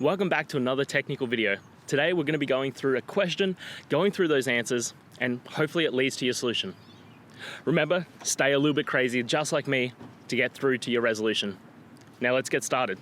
Welcome back to another technical video. Today we're going to be going through a question, going through those answers, and hopefully it leads to your solution. Remember, stay a little bit crazy, just like me, to get through to your resolution. Now let's get started.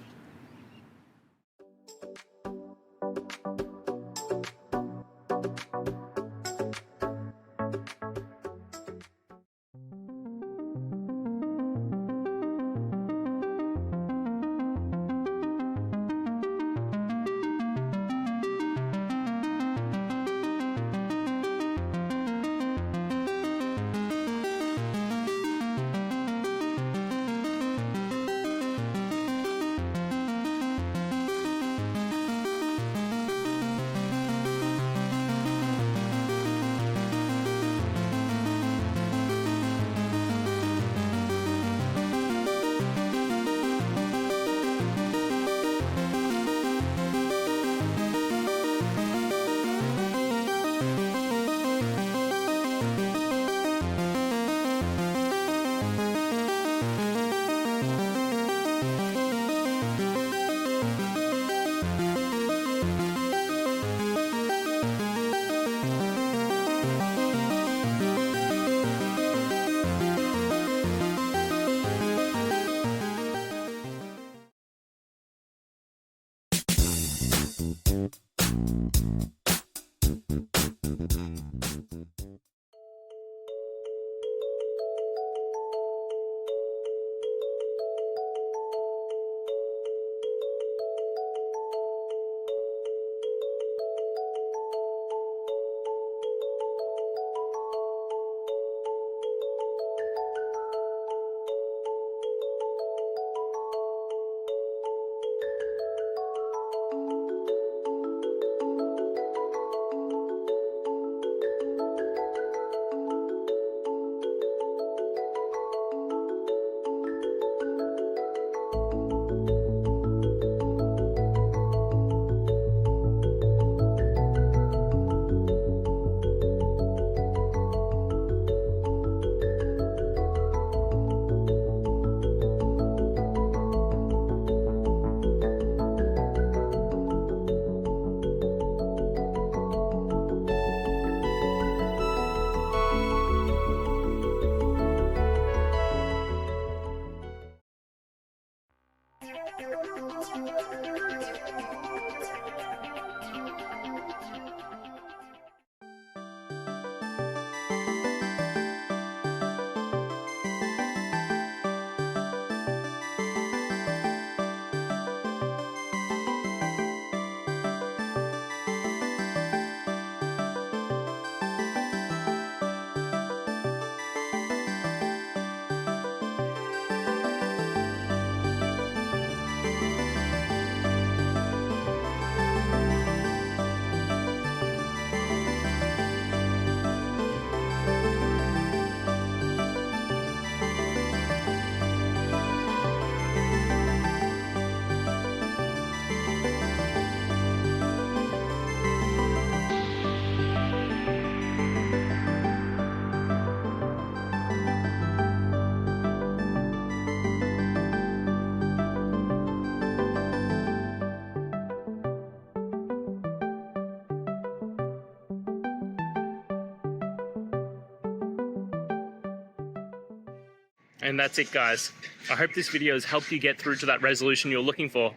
And that's it, guys. I hope this video has helped you get through to that resolution you're looking for.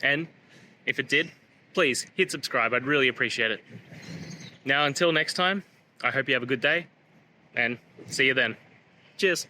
And if it did, please hit subscribe. I'd really appreciate it. Now, until next time, I hope you have a good day and see you then. Cheers.